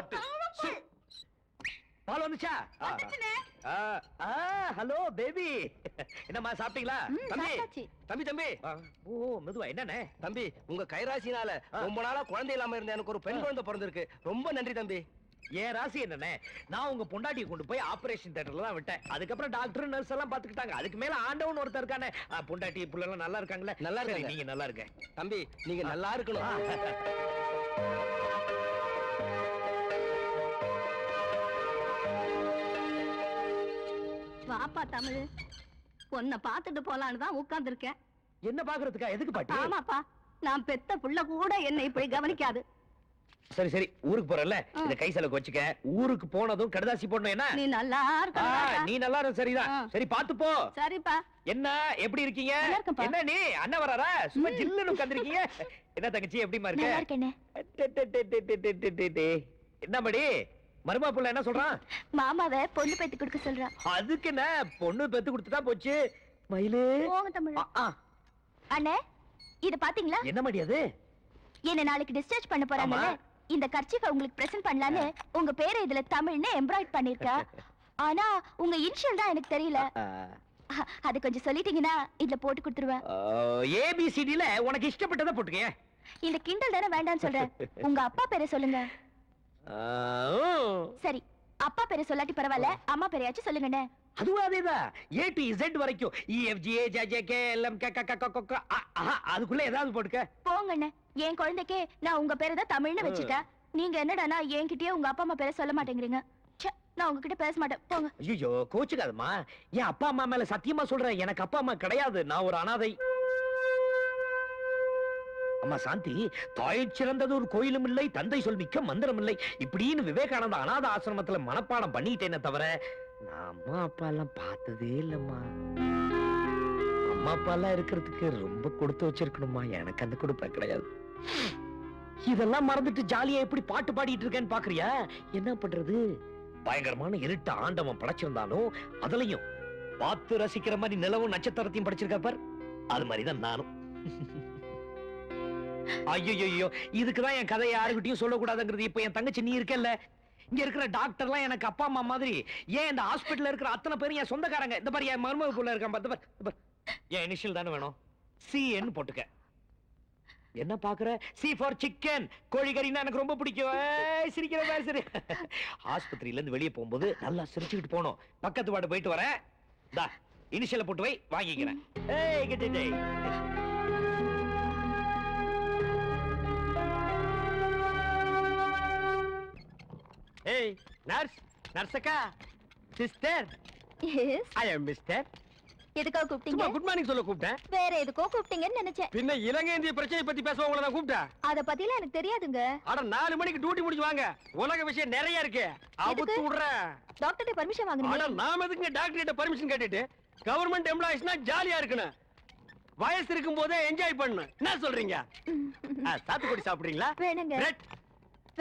பாட்டு. பால் வந்துச்சா? Hello baby, என்னம்மா சாப்பிட்டீங்களா? தம்பி தம்பி தம்பி, ஓ மெதுவா, என்னண்ணே? தம்பி, உங்க கைராசினால ரொம்ப நாளா குழந்தை இல்லாம இருந்த எனக்கு ஒரு பெண் குழந்தை பிறந்திருக்கு. ரொம்ப நன்றி தம்பி. ஏன் ராசி என்னண்ணே, நான் உங்க பொண்டாட்டியை கொண்டு போய் ஆபரேஷன் தியேட்டர்ல தான் விட்டேன். அதுக்கப்புறம் டாக்டர் நர்ஸ் எல்லாம் பாத்துக்கிட்டாங்க. அதுக்கு மேல ஆண்டவன் ஒருத்தர் இருக்கானே. பொண்டாட்டி புள்ள எல்லாம் நல்லா இருக்காங்களே? நல்லா இருக்காங்க. நீங்க நல்லா இருக்க தம்பி, நீங்க நல்லா இருக்கணும். வாப்பா தமிழ், உன்னை பாத்துட்டு போலான்னு தான் உட்கார்ந்து இருக்கேன். என்ன பாக்குறதுக்கா? எதுக்கு பாட்டி? ஆமாப்பா, நான் பெத்த புள்ள கூட என்னை இப்படி கவனிக்காது. சரி சரி, ஊருக்கு போறல, இந்த கை செலவுக்கு வச்சுக்க. ஊருக்கு போனதும் கடதாசி போடணும். என்ன நீ நல்லா இருக்க? நீ நல்லா இருக்க. சரிதான். சரி பாத்து போ. சரிப்பா. என்ன எப்படி இருக்கீங்க? என்ன நீ அண்ணன் வராரா? சும்மா ஜில்லுன்னு உட்கார்ந்திருக்கீங்க. என்ன தங்கச்சி எப்படிமா இருக்க? என்ன மடி மருமா புள்ள என்ன சொல்றான்? மாமாவை பொண்ணு பெத்து கொடுக்க சொல்றான். அதுக்கு என்ன, பொண்ணு பெத்து கொடுத்துட்டா போச்சு. மயிலு போங்க தமிழ். அண்ணே, இத பாத்தீங்களா? என்ன மடி அது? என்ன நாளைக்கு டிஸ்சார்ஜ் பண்ண போறாங்க. இந்த கர்ச்சீஃபை உங்களுக்கு பிரசன்ட் பண்ணலான்னு உங்க பேரை இதுல தமிழ்னு எம்ப்ராய்ட் பண்ணிருக்கா. ஆனா உங்க இனிஷியல் தான் எனக்கு தெரியல. அது கொஞ்சம் சொல்லிட்டீங்கன்னா இதுல போட்டு கொடுத்துருவேன். ஏபிசிடில உனக்கு இஷ்டப்பட்டதை போட்டுக்க. இந்த கிண்டல் தானே வேண்டாம்னு சொல்றேன். உங்க அப்பா பேரை சொல்லுங்க. சரி, அப்பா பேரை சொல்லாட்டி பரவாயில்ல, அம்மா பேரையாச்சும் சொல்லுங்கண்ணே. அதுவும் அதேதான். A to Z வரைக்கும் EFGHJK LM அதுக்குள்ள ஏதாவது போட்டுக்க. போங்கண்ணே, என் குழந்தைக்கே நான் உங்க பேரை தான் தமிழ்னு வச்சுட்டேன். நீங்க என்னடானா என்கிட்டயே உங்க அப்பா அம்மா பேரை சொல்ல மாட்டேங்கிறீங்க. நான் உங்ககிட்ட பேச மாட்டேன், போங்க. ஐயோ கோச்சுக்காதம்மா, என் அப்பா அம்மா மேல சத்தியமா சொல்றேன், எனக்கு அப்பா அம்மா கிடையாது. நான் ஒரு அனாதை. அம்மா சாந்தி, தாய் சிறந்தது ஒரு கோயிலும் இல்லை, தந்தை சொல் மிக்க மந்திரம் இல்லை, இப்படின்னு விவேகானந்த அநாத ஆசிரமத்துல மனப்பாடம் பண்ணிட்டேனே தவிர நான் அம்மா அப்பா எல்லாம் பார்த்ததே இல்லம்மா. அம்மா அப்பா எல்லாம் இருக்கிறதுக்கு ரொம்ப கொடுத்து வச்சிருக்கணுமா, எனக்கு அந்த கொடுப்ப கிடையாது. இதெல்லாம் மறந்துட்டு ஜாலியா எப்படி பாட்டு பாடிட்டு இருக்கேன்னு பாக்குறியா? என்ன பண்றது, பயங்கரமான இருட்ட ஆண்டவன் படைச்சிருந்தாலும் அதுலயும் பார்த்து ரசிக்கிற மாதிரி நிலவும் நட்சத்திரத்தையும் படைச்சிருக்க பார், அது மாதிரிதான் நானும். ஐயோ, இதுக்குதான் என் கதையை யாருக்கிட்டையும் சொல்லக்கூடாதுங்கிறது. இப்ப என் தங்கச்சி நீ இருக்கல்ல, இங்க இருக்கிற டாக்டர்லாம் எனக்கு அப்பா அம்மா மாதிரி. ஏன் இந்த ஹாஸ்பிடல்ல இருக்கிற அத்தனை பேரும் என் சொந்தக்காரங்க. இந்த பாரு, என் மருமக புள்ள இருக்கான் பாத்து, என் இனிஷியல் தானே வேணும், CN போட்டுக்க. என்ன பாக்குற? C for chicken. கோழிக்கறினா எனக்கு ரொம்ப பிடிக்கும். சிரிக்கிற மாதிரி சரி. ஆஸ்பத்திரியில இருந்து வெளியே போகும்போது நல்லா சிரிச்சுக்கிட்டு போனோம். பக்கத்து வார்டு போயிட்டு வரேன். தா இனிஷியலை போட்டு வை, வாங்கிக்கிறேன். ஏய் கிட்டே. Hey, nurse, nurse-akka, sister. Yes. I am Mr. எதுக்கோ கூப்பிட்டீங்க? குட் மார்னிங் சொல்ல கூப்பிட்டேன். வேற எதுக்கோ கூப்பிட்டீங்கன்னு நினைச்சேன். பின்ன இலங்கை இந்திய பிரச்சனை பத்தி பேச உங்களை நான் கூப்பிட்டேன். அத பத்திலாம் எனக்கு தெரியாதுங்க. அட 4 மணிக்கு டியூட்டி முடிச்சு வாங்க, உலக விஷயம் நிறைய இருக்கு. அவுத்து விடுறேன். டாக்டர்ட்ட பர்மிஷன் வாங்குறீங்க? அட நாம எதுக்கு டாக்டர் கிட்ட பர்மிஷன் கேட்டிட்டு? கவர்மெண்ட் எம்ப்ளாயிஸ்னா ஜாலியா இருக்கணும், வயசு இருக்கும் போதே என்ஜாய் பண்ணணும். என்ன சொல்றீங்க? சாத்துக்குடி சாப்பிடுறீங்களா? வேணுங்க. பிரெட்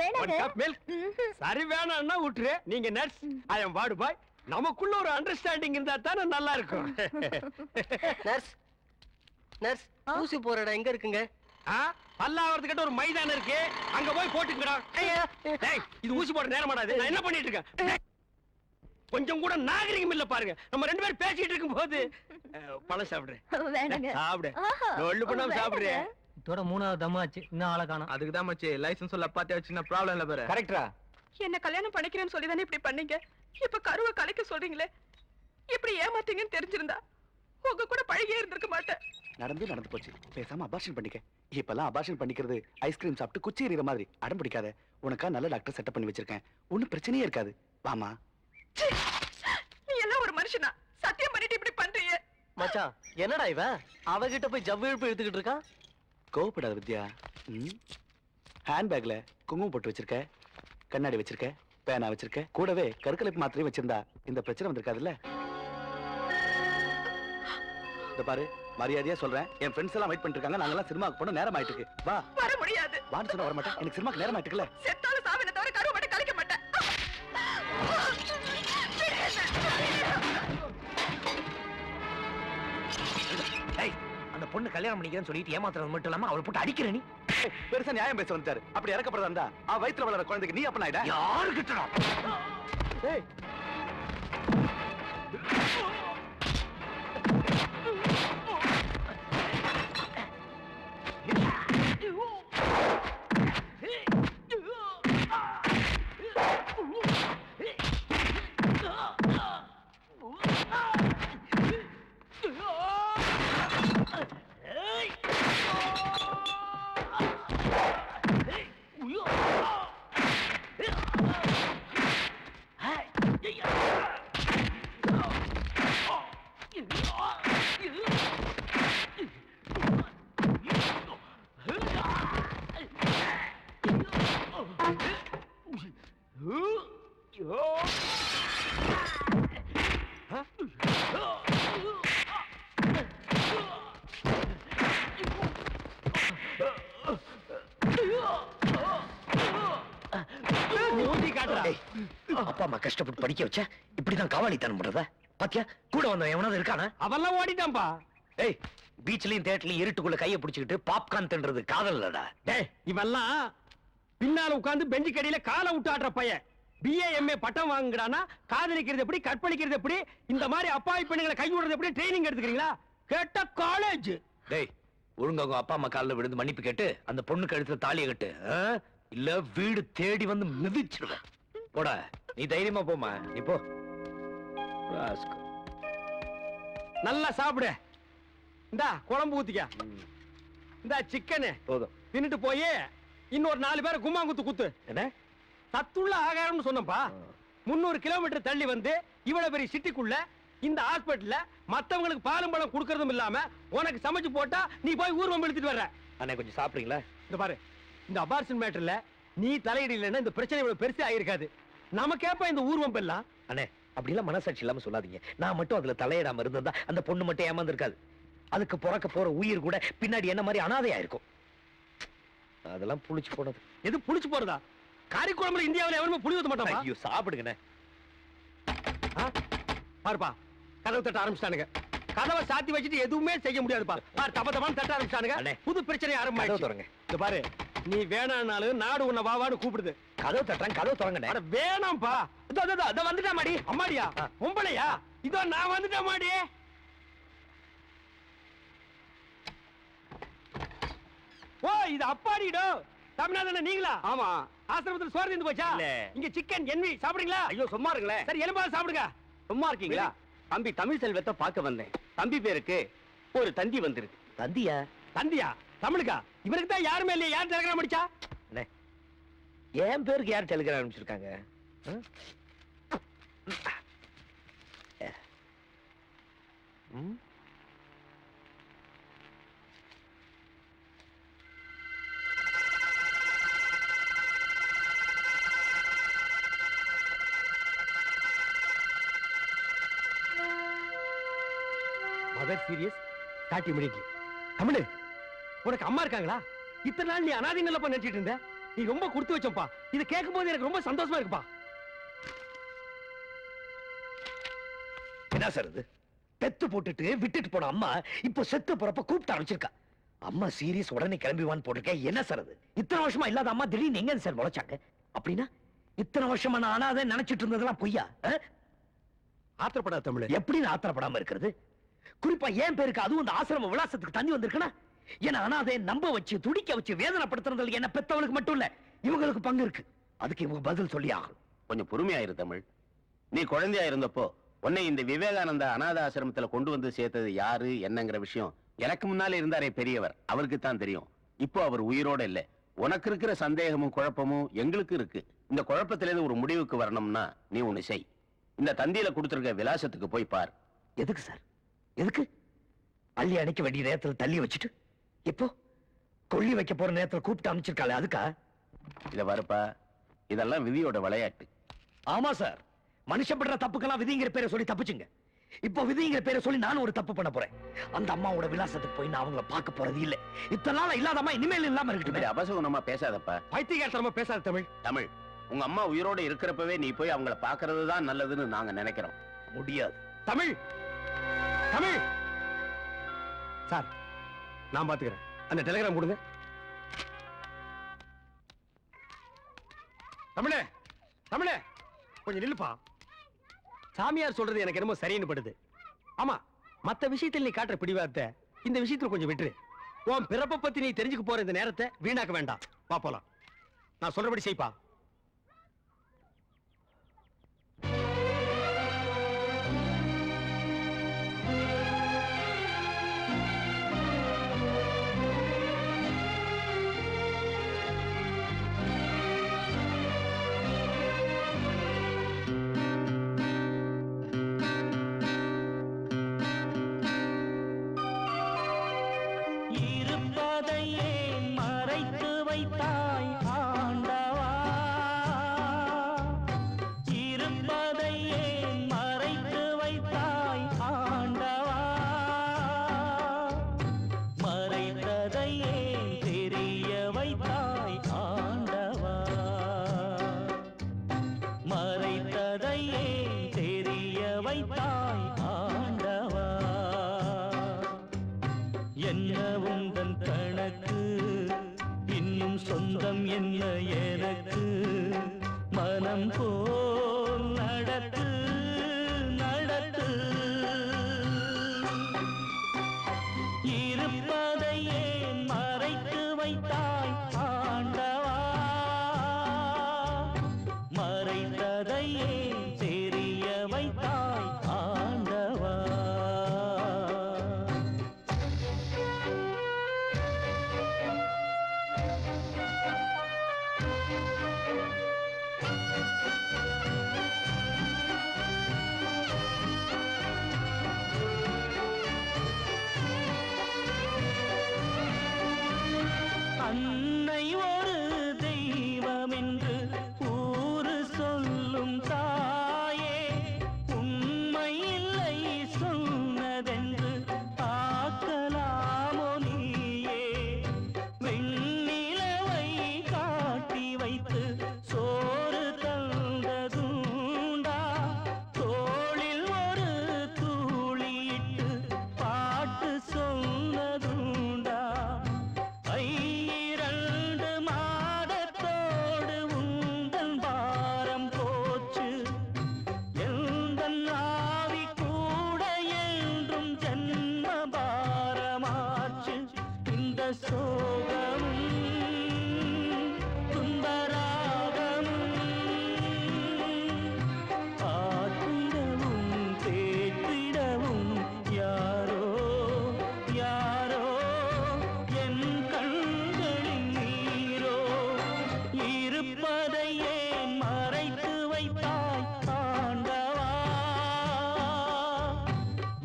வேணுங்க. சரி வேணாம்னா விட்டுரு. நீங்க நர்ஸ், ஐ அம் வார்டு பாய். நமக்குள்ள ஒரு அண்டர்ஸ்டாண்டிங் இருந்தா தானே நல்லா இருக்கும். நர்ஸ், நர்ஸ், ஊசி போற இடம் எங்க இருக்குங்க? பல்லாவரத்துக்கிட்ட ஒரு மைதானம் இருக்கு, அங்க போய் போட்டுங்கடா. டேய், இது ஊசி போட நேரம் ஆடாது. நான் என்ன பண்ணிட்டு இருக்கேன்? கொஞ்சம் கூட நாகரிகம் இல்ல பாருங்க. நம்ம 2 பேரும் பேசிட்டு இருக்கும் போது பழம் சாப்பிடுறேன். வேணுங்க. சாப்பிடு, நொல்லு பண்ணாம சாப்பிடுறேன். இதோட 3வது தம்மாச்சு, இன்னும் ஆளை காணோம். அதுக்கு தான் மச்சி லைசென்ஸ் சொல்ல பாத்தே வச்சுனா ப்ராப்ளம் இல்ல பாரு. கரெக்ட்டா? என்ன கல்யாணம் பண்ணிக்கிறேன்னு சொல்லி தானே இப்படி பண்ணீங்க. இப்ப கருவை கலைக்க சொல்றீங்களே, இப்படி ஏமாத்தீங்கன்னு தெரிஞ்சிருந்தா உங்க கூட பழகியே இருந்திருக்க மாட்டேன். நடந்து போச்சு, பேசாம அபார்ஷன் பண்ணிக்க. இப்பெல்லாம் அபார்ஷன் பண்ணிக்கிறது ஐஸ்கிரீம் சாப்பிட்டு குச்சி எறிகிற மாதிரி. அடம் பிடிக்காத, உனக்கா நல்ல டாக்டர் செட்டப் பண்ணி வச்சிருக்கேன், ஒன்னும் பிரச்சனையே இருக்காது. வாமா. நீ எல்லாம் ஒரு மனுஷனா? சத்தியம் பண்ணிட்டு இப்படி பண்றீங்க? மச்சான், என்னடா இவன் அவகிட்ட போய் ஜவ்வு இழுப்பு எடுத்துக்கிட்டு இருக்கான்? கோவப்படாத வித்யா. ஹேண்ட்பேக்ல குங்குமம் போட்டு வச்சிருக்க, கண்ணாடி வச்சிருக்க, பேனா வச்சிருக்க, கூடவே கருக்கலைப்பு மாத்திரையும் வச்சிருந்தா இந்த பிரச்சனை வந்திருக்காதுல்ல. இந்த பாரு, மரியாதையா சொல்றேன், என் ஃப்ரெண்ட்ஸ் எல்லாம் வெயிட் பண்ணிட்டு இருக்காங்க. நாங்க எல்லாம் சினிமாக்கு போன நேரம் ஆயிட்டு இருக்கு. வா. வர முடியாது. வான்னு சொன்னா வர மாட்டேன், எனக்கு சினிமாக்கு நேரம் ஆயிட்டுல. செத்தாலும் சாவின தவிர கருவை மட்டும் கலைக்க மாட்டேன். அந்த பொண்ணு கல்யாணம் பண்ணிக்கிறேன்னு சொல்லிட்டு ஏமாத்துறது மட்டும் இல்லாம அவளை போட்டு அடிக்கிற நீ. பெருசா நியாயம் பேச வந்துட்டாரு. அப்படி இறக்கப்படுறதா இருந்தா வயித்துல வளர குழந்தைக்கு நீ அப்ப நாயிடா. யாருக்கிட்டடா? ஏய் அப்பா அம்மா கஷ்டப்பட்டு படிக்க வச்சா இப்படிதான் காவாலித்தனம் பண்றதா? பாத்தியா கூட வந்தவன் எவனாவது இருக்கானா? அவெல்லாம் ஓடிட்டான்பா. ஏய், பீச்லயும் தேட்டர்லயும் இருட்டுக்குள்ள கைய பிடிச்சுக்கிட்டு பாப்கார்ன் தின்றது காதல் இல்லடா. டேய், இவெல்லாம் பின்னால உட்கார்ந்து பெஞ்சு கடியில காலை விட்டு ஆடுற பையன். BA MA பட்டம் வாங்குறானா காதலிக்கிறது எப்படி, கற்பழிக்கிறது எப்படி, இந்த மாதிரி அப்பாவி பெண்ணுங்களை கை விடுறது எப்படி ட்ரைனிங் எடுத்துக்கிறீங்களா? கேட்ட காலேஜ். டேய், ஒழுங்கா உங்க அப்பா அம்மா காலில் விழுந்து மன்னிப்பு கேட்டு அந்த பொண்ணு கழுத்துல தாலியை கட்டு. இல்ல வீடு தேடி வந்து மிதிச்சிருவேன். போடா, நீ தைரியமா போமா. நீ போ. நல்லா சாப்பிடு. இந்தா குழம்பு ஊத்திக்க. இந்த சிக்கனு போதும். தின்னுட்டு போய் இன்னொரு 4 பேரை கும்மாங்குத்து குத்து. என்ன சத்துள்ள ஆகாரம்னு சொன்னப்பா. 300 கிலோமீட்டர் தள்ளி வந்து இவ்வளவு பெரிய சிட்டிக்குள்ள இந்த ஹாஸ்பிடல்ல மத்தவங்களுக்கு பாலும் பழம் குடுக்கறதும் இல்லாம உனக்கு சமைச்சு போட்டா நீ போய் ஊர்வம் எடுத்துட்டு வர்ற. அண்ணே கொஞ்சம் சாப்பிடுறீங்களா? இந்த பாரு, இந்த அபார்ஷன் மேட்டர்ல நீ தலையிடலைன்னா இந்த பிரச்சனை இவ்வளவு பெருசா ஆயிருக்காது. நமக்கேப்ப இந்த ஊர்வம் எல்லாம். அண்ணே அப்படிலாம் மனசாட்சி இல்லாம சொல்லாதீங்க. நான் மட்டும் அதுல தலையிடாம இருந்திருந்தா அந்த பொண்ணு மட்டும் ஏமாந்து இருக்காது. அதுக்கு பிறக்க போற உயிர் கூட பின்னாடி என்ன மாதிரி அனாதையா இருக்கும். அதெல்லாம் புளிச்சு போனது. எது புளிச்சு போறதா? காரி குழம்புல இந்தியாவில் எவருமே புளி ஊத்த மாட்டான். ஐயோ சாப்பிடுங்கண்ணே. பாருப்பா, கதவு தட்ட ஆரம்பிச்சிட்டானுங்க. கதவை சாத்தி வச்சுட்டு எதுவுமே செய்ய முடியாதுப்பா. பாரு, தப்ப தப்பான்னு தட்ட ஆரம்பிச்சிட்டானுங்க. புது பிரச்சனை ஆரம்பிச்சு. இந்த பாரு, நீ வேணானாலும் நாடு உன்னை வாவான்னு கூப்பிடுது. கதவு தட்டுறேன், கதவு திறங்கண்ணே. அட வேணாம்பா. இதோ வந்துட்டா மாடி. அம்மாடியா? பொம்பளையா? இதோ நான் வந்துட்டேன் மாடி. ஓ, இது அப்பாடிடோ. தமிழ்நாடு நீங்களா? ஆமா. ஆசிரமத்தில் சோறு தீர்ந்து போச்சா? இங்க சிக்கன் என்வி சாப்பிடுறீங்களா? ஐயோ சும்மா இருங்களே. சரி, எலும்பாவது சாப்பிடுங்க. சும்மா இருக்கீங்களா? தம்பி தமிழ் செல்வத்தை பார்க்க வந்தேன். தம்பி பேருக்கு ஒரு தந்தி வந்திருக்கு. தந்தியா? தந்தியா? தமிழுக்கா? இவருக்கு தான் யாருமே இல்லையா? யார் டெலிகிராம் அடிச்சா? என் பேருக்கு யார் டெலிகிராம் அனுப்பிச்சிருக்காங்க? Mother serious start immediately. Tamil, உனக்கு அம்மா இருக்காங்களா? இத்தனை நாள் நீ அனாதை நிலப்பா நினைச்சிட்டு இருந்த. நீ ரொம்ப கொடுத்து வச்சப்பா. இதை கேட்கும் போது எனக்கு ரொம்ப சந்தோஷமா இருக்குப்பா. என்ன சார் இது? பெத்து போட்டுட்டு விட்டுட்டு போன அம்மா இப்போ செத்து போறப்ப கூப்பிட்டு ஆரம்பிச்சிருக்கா. அம்மா சீரியஸ் உடனே கிளம்பிவான்னு போட்டிருக்கேன். என்ன சார் அது? இத்தனை வருஷமா இல்லாத அம்மா திடீர்னு எங்க சார் முளைச்சாங்க? அப்படின்னா இத்தனை வருஷமா நான் அனாதை நினைச்சிட்டு இருந்ததெல்லாம் பொய்யா? ஆத்திரப்படாத தமிழ். எப்படி நான் ஆத்திரப்படாம இருக்கிறது? குறிப்பா என் பேருக்கு அதுவும் இந்த ஆசிரம விலாசத்துக்கு தண்ணி வந்திருக்குன்னா என்ன அனாதை நம்ப வச்சு துடிக்க வச்சு வேதனைப்படுத்துறதுல என்ன பெத்தவளுக்கு மட்டும் இல்ல இவங்களுக்கு பங்கு இருக்கு. அதுக்கு இவங்க பதில் சொல்லி ஆகும். கொஞ்சம் பொறுமையாயிரு தமிழ். நீ குழந்தையா இருந்தப்போ உன்னை இந்த விவேகானந்தா அநாத ஆசிரமத்துல கொண்டு வந்து சேர்த்தது யாரு என்னங்கிற விஷயம் எனக்கு முன்னாலே இருந்தாரே பெரியவர், அவருக்கு தான் தெரியும். இப்போ அவர் உயிரோட இல்ல. உனக்கு இருக்கிற சந்தேகமும் குழப்பமும் எங்களுக்கு இருக்கு. இந்த குழப்பத்திலிருந்து ஒரு முடிவுக்கு வரணும்னா நீ ஒண்ணு செய். இந்த தந்தியில கொடுத்திருக்க விலாசத்துக்கு போய் பார். எதுக்கு சார்? எதுக்கு? அள்ளி அணைக்க வேண்டிய நேரத்துல தள்ளி வச்சுட்டு இப்போ கொள்ளி வைக்க போற நேரத்துல கூப்பிட்டு அனுப்பிச்சிருக்காளே அதுக்கா? இத வரப்பா, இதெல்லாம் விதியோட விளையாட்டு. ஆமா சார், மனுஷன் பண்ற தப்புக்கெல்லாம் விதிங்கிற பேரை சொல்லி தப்புச்சுங்க. இப்போ விதிங்கிற பேரை சொல்லி நானும் ஒரு தப்பு பண்ண போறேன். அந்த அம்மாவோட விலாசத்துக்கு போய் நான் அவங்கள பார்க்க போறது இல்ல. இத்தனை நாள் இல்லாத அம்மா இனிமேல் இல்லாம இருக்கட்டும். அபசகுணமா பேசாதப்பா. பைத்தியகாரத்தனமா பேசாத தமிழ். தமிழ், உங்க அம்மா உயிரோட இருக்கிறப்பவே நீ போய் அவங்கள பாக்குறது தான் நல்லதுன்னு நாங்க நினைக்கிறோம். முடியாது. தமிழ், தமிழ் சார், நான் பாத்துக்கிறேன். அந்த டெலிகிராம் கொடுங்க. தமிழே தமிழே கொஞ்சம் நில்லுப்பா. சாமியார் சொல்றது எனக்கு என்னமோ சரின்னு படுது. ஆமா, மத்த விஷயத்தில் நீ காட்டுற பிடிவாதத்தை இந்த விஷயத்துல கொஞ்சம் விட்டுரு. உன் பிறப்பை பத்தி நீ தெரிஞ்சுக்க போற இந்த நேரத்தை வீணாக்க வேண்டாம். வா போலாம். நான் சொல்றபடி செய்ப்பா. சொந்தம் என்ன எனக்கு மனம் போல் நடத்து நடத்து இருப்பதையே மறைத்து வைத்தாய் ஆண்டவா மறைத்ததையே தெரிய வைத்தாய் ஆண்டவா அன்னை ஒரு தெய்வம் என்று ஊரு சொல்லும் தாயே உண்மை இல்லை சொன்னதென்று ஆக்கலாமோ நீயே வெண்ணிலவை காட்டி வைத்து சோறு தந்ததுண்டா தோளில் ஒரு தூளியிட்டு பாட்டு சொன்னதுண்டா இரண்டு மாதத்தோடு உந்தன் பாரம் போச்சு எந்தன் ஆவி கூட என்றும் ஜன்ம பாரமாச்சு இந்த சோகமும் துன்பராகமும் ஆற்றிடவும் தேற்றிடவும் யாரோ யாரோ என் கண்களில் நீரோ இருப்பதையே மறைத்து வைத்தாய் ஆண்டவா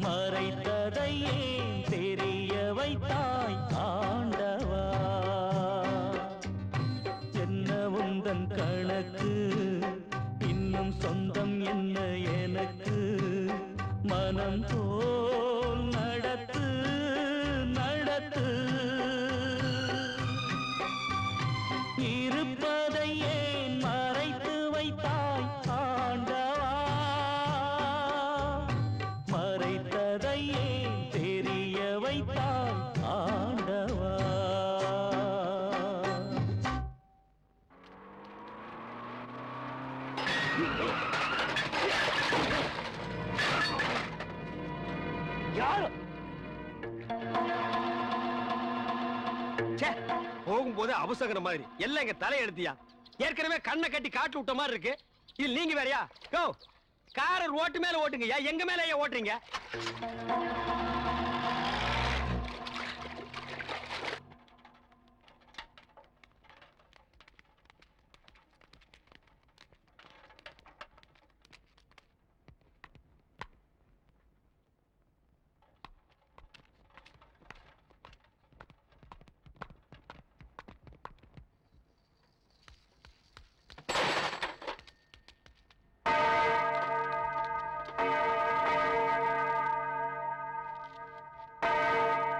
மறைத்ததையே தெரிய வைத்தாய் ஆண்டவா என்ன உந்தன் கணக்கு இன்னும் சொந்தம் என்ன எனக்கு மனம் போல் நடத்து நடத்து இருப்பதையே மறைத்து வைத்தாய் ஆண்டவா மறைத்ததையே தெரிய வைத்தாய் ஆண்டவா போகும்போது அவசகர மாதிரி எல்லாம் எங்க தலையெடுத்தியா. ஏற்கனவே கண்ணை கட்டி காட்டு விட்ட மாதிரி இருக்கு. இது நீங்க வேறையா? கோ காரை ரோட்டு மேல ஓட்டுங்க. எங்க மேல ஏன் ஓட்டுறீங்க?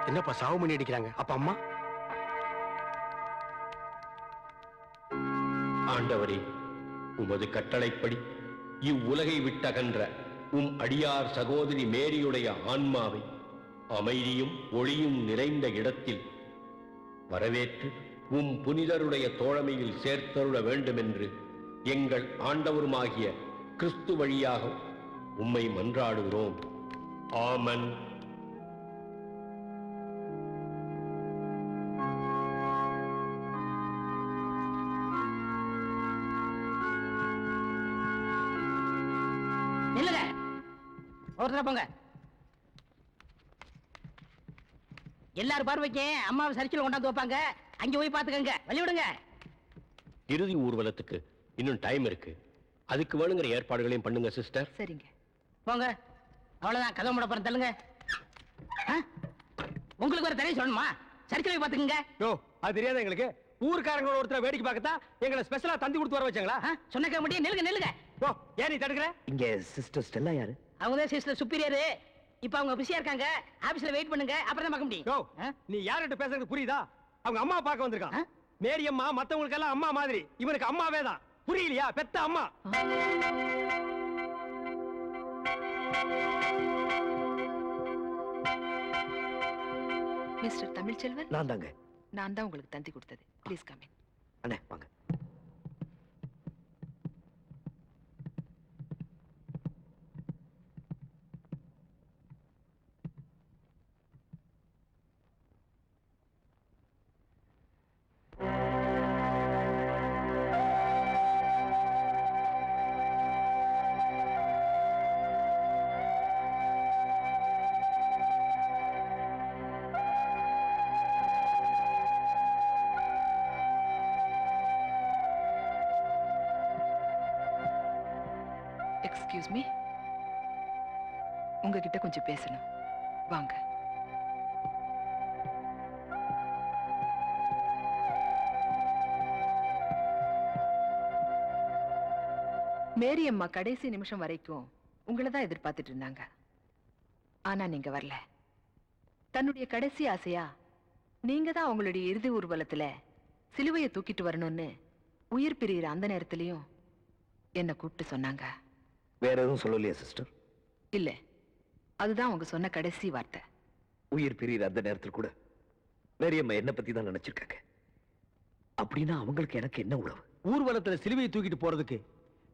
என்னப்பா சாவு மணி அடிக்கிறாங்க? அப்ப அம்மா? ஆண்டவரே, உமது கட்டளைப்படி இவ்வுலகை விட்டகன்ற உம் அடியார் சகோதரி மேரியுடைய ஆன்மாவை அமைதியும் ஒளியும் நிறைந்த இடத்தில் வரவேற்று உம் புனிதருடைய தோழமையில் சேர்த்தருள வேண்டுமென்று எங்கள் ஆண்டவருமாகிய கிறிஸ்து வழியாக உம்மை மன்றாடுகிறோம். ஆமென். இல்லங்க ஒருத்தர போங்க. எல்லாரும் பார்வைக்கு அம்மாவை சரிச்சில கொண்டாந்து வைப்பாங்க, அங்க போய் பாத்துக்கங்க. வழி விடுங்க. இறுதி ஊர்வலத்துக்கு இன்னும் டைம் இருக்கு. அதுக்கு வேணுங்கிற ஏற்பாடுகளையும் பண்ணுங்க சிஸ்டர். சரிங்க போங்க. அவ்வளவுதான், கதவு மூட போறேன். தள்ளுங்க. உங்களுக்கு ஒரு தனியா சொல்லணுமா? சரிச்சில போய் பாத்துக்கங்க. யோ, அது தெரியாத எங்களுக்கு. ஊர்க்காரங்களோட ஒருத்தர வேடிக்கை பார்க்கத்தான் எங்களை ஸ்பெஷலா தந்தி கொடுத்து வர வச்சாங்களா? சொன்ன கேட்க முடியும். நில்லுங்க நில்லுங்க. ஓ, ஏன் நீ தடுக்கிற? இங்க சிஸ்டர் ஸ்டெல்லா யாரு? அவங்க தான் சிஸ்டர் சுப்பீரியர். இப்ப அவங்க பிஸியா இருக்காங்க. ஆபீஸ்ல வெயிட் பண்ணுங்க, அப்புறம் தான் பார்க்க முடியும். யோ, நீ யார்கிட்ட பேசுறது புரியுதா? அவங்க அம்மா பார்க்க வந்திருக்கான். மேரி அம்மா மத்தவங்களுக்கு எல்லாம் அம்மா மாதிரி, இவனுக்கு அம்மாவே தான். புரியலையா? பெத்த அம்மா. மிஸ்டர் தமிழ்ச்செல்வன், நான் தாங்க. நான் தான் உங்களுக்கு தந்தி கொடுத்தது. Please come in. அண்ணே வாங்க. எக்ஸ்கியூஸ் மீ, உங்ககிட்ட கொஞ்சம் பேசணும். வாங்க. மேரி அம்மா கடைசி நிமிஷம் வரைக்கும் உங்களை தான் எதிர்பார்த்துட்டு இருந்தாங்க. ஆனா நீங்க வரல. தன்னுடைய கடைசி ஆசையா நீங்க தான் அவங்களுடைய இறுதி ஊர்வலத்துல சிலுவையை தூக்கிட்டு வரணும்னு உயிர் பிரியிற அந்த நேரத்திலையும் என்ன கூப்பிட்டு சொன்னாங்க. வேற எதுவும் சொல்லலையா சிஸ்டர்? இல்ல, அதுதான் அவங்க சொன்ன கடைசி வார்த்தை. உயிர் பிரியிற அந்த நேரத்தில் கூட மேரியம்மா என்ன பத்தி தான் நினைச்சிருக்காங்க. அப்படின்னா அவங்களுக்கு எனக்கு என்ன உறவு? ஊர்வலத்துல சிலுவையை தூக்கிட்டு போறதுக்கு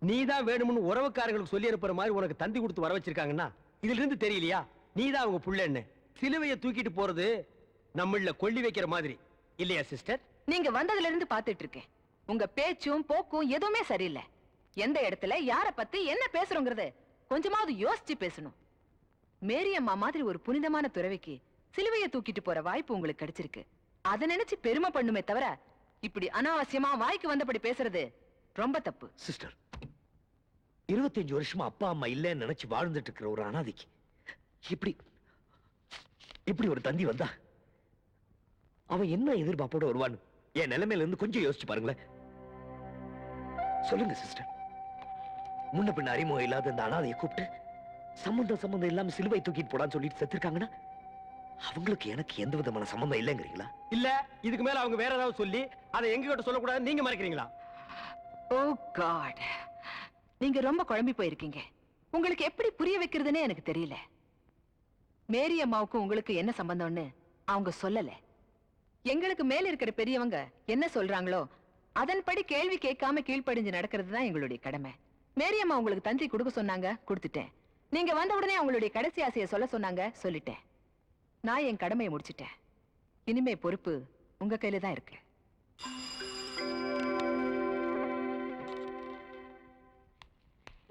நீதான் வேணும்னு உறவுக்காரங்களுக்கு சொல்லி அனுப்புற மாதிரி உனக்கு தந்தி கொடுத்து வர வச்சிருக்காங்கன்னா இதுல இருந்து தெரியலையா நீதான் அவங்க புள்ளன்னு? சிலுவையை தூக்கிட்டு போறது நம்மள கொள்ளி வைக்கிற மாதிரி இல்லையா சிஸ்டர்? நீங்க வந்ததுல இருந்து பாத்துட்டு இருக்கேன். உங்க பேச்சும் போக்கும் எதுவுமே சரியில்லை. எந்த இடத்துல யார பத்தி என்ன பேசுறோங்கிறது கொஞ்சமாவது யோசிச்சு பேசணும். மேரி அம்மா மாதிரி ஒரு புனிதமான துறவிக்கு சிலுவையை தூக்கிட்டு போற வாய்ப்பு உங்களுக்கு கிடைச்சிருக்கு. அதை நினைச்சு பெருமை பண்ணுமே தவிர இப்படி அனாவசியமா வாய்க்கு வந்தபடி பேசுறது ரொம்ப தப்பு. சிஸ்டர், 25 வருஷமா அப்பா அம்மா இல்லைன்னு நினைச்சு வாழ்ந்துட்டு இருக்கிற ஒரு அனாதைக்கு இப்படி ஒரு தந்தி வந்தா அவன் என்ன எதிர்பார்ப்போட வருவான்னு என் நிலைமையில இருந்து கொஞ்சம் யோசிச்சு பாருங்களேன். சொல்லுங்க சிஸ்டர், முன்ன பின்ன அறிமுகம் இல்லாத இந்த அனாதையை கூப்பிட்டு சம்பந்தம் இல்லாம சிலுவை தூக்கிட்டு போடான்னு சொல்லிட்டு செத்துருக்காங்கன்னா அவங்களுக்கு எனக்கு எந்த விதமான சம்பந்தம் இல்லைங்கிறீங்களா? இல்ல இதுக்கு மேல அவங்க வேற ஏதாவது சொல்லி அதை எங்க கிட்ட சொல்லக்கூடாது நீங்க மறைக்கிறீங்களா? ஓ காட், நீங்க ரொம்ப குழம்பி போயிருக்கீங்க. உங்களுக்கு எப்படி புரிய வைக்கிறதுன்னு எனக்கு தெரியல. மேரி அம்மாவுக்கும் உங்களுக்கு என்ன சம்பந்தம்னு அவங்க சொல்லல. எங்களுக்கு மேல இருக்கிற பெரியவங்க என்ன சொல்றாங்களோ அதன்படி கேள்வி கேட்காம கீழ்ப்படிஞ்சு நடக்கிறது தான் எங்களுடைய கடமை. மேரி அம்மா உங்களுக்கு தந்தி கொடுக்க சொன்னாங்க, கொடுத்துட்டேன். நீங்க வந்த உடனே அவங்களுடைய கடைசி ஆசையை சொல்ல சொன்னாங்க, சொல்லிட்டேன். நான் என் கடமையை முடிச்சிட்டேன். இனிமே பொறுப்பு உங்க கையில தான் இருக்கு.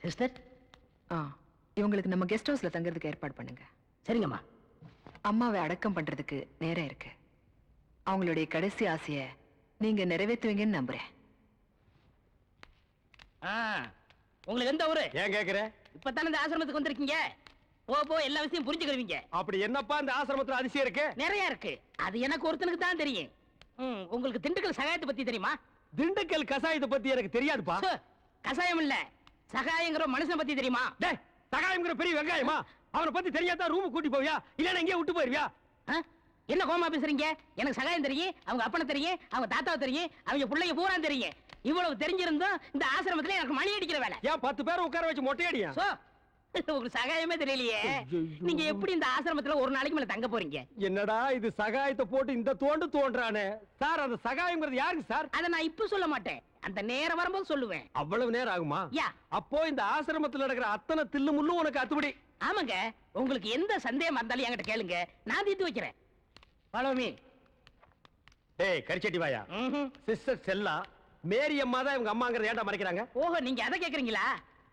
சிஸ்டர், இவங்களுக்கு நம்ம கெஸ்ட் ஹவுஸ்ல தங்குறதுக்கு ஏற்பாடு பண்ணுங்க. சரிங்கம்மா. அம்மாவை அடக்கம் பண்றதுக்கு நேரம் இருக்கு. அவங்களுடைய கடைசி ஆசைய நீங்க நிறைவேற்றுவீங்கன்னு நம்புறேன். உங்களுக்கு எந்த ஊரு? ஏன் கேக்குற? இப்பதானே இந்த ஆசிரமத்துக்கு வந்திருக்கீங்க. போ எல்லா விஷயம் புரிஞ்சுக்கிறீங்க. அப்படி என்னப்பா இந்த ஆசிரமத்துல அதிசயம் இருக்கு? நிறைய இருக்கு. அது எனக்கு ஒருத்தனுக்கு தான் தெரியும். உங்களுக்கு திண்டுக்கல் சகாயத்தை பத்தி தெரியுமா? திண்டுக்கல் கசாயத்தை பத்தி எனக்கு தெரியாதுப்பா. கசாயம் இல்ல, சகாயங்கிற மனுஷனை பத்தி தெரியுமா? சகாயம்ங்கிற பெரிய வெங்காயமா? அவனை பத்தி தெரியாதா ரூம் கூட்டி போவியா இல்ல எங்கேயே விட்டு போயிருவியா? என்ன கோமா பேசுறீங்க? எனக்கு சகாயம் தெரியும், அவங்க அப்பனை தெரியும், அவங்க தாத்தாவை தெரியும், அவங்க பிள்ளைங்க பூரா தெரியும். இவ்வளவு தெரிஞ்சிருந்தோம் இந்த ஆசிரமத்துல எனக்கு மணி அடிக்கிற வேலை. ஏன் 10 பேரை உட்கார வச்சு மொட்டையடியா? உங்களுக்கு சகாயமே தெரியலையே. நீங்க எப்படி இந்த ஆசிரமத்துல ஒரு நாளைக்கு மேல தங்க போறீங்க? என்னடா இது சகாயத்தை போட்டு இந்த தோன்றானே சார். அந்த சகாயம்ங்கிறது யாருக்கு சார்? அத நான் இப்ப சொல்ல மாட்டேன், அந்த நேரம் வரும்போது சொல்லுவேன். அவ்வளவு நேரம் ஆகுமா? யா. அப்போ இந்த ஆசிரமத்துல நடக்கிற அத்தனை தில்லு முள்ளும் உனக்கு அத்துபடி? ஆமாங்க, உங்களுக்கு எந்த சந்தேகம் இருந்தாலும் என்கிட்ட கேளுங்க, நான் தீர்த்து வைக்கிறேன். Follow me. டேய் கரிச்சட்டி வாயா, சிஸ்டர் செல்லா மேரி அம்மா தான் இவங்க அம்மாங்கறத ஏன்டா மறைக்கிறாங்க? ஓஹோ, நீங்க அத கேக்குறீங்களா?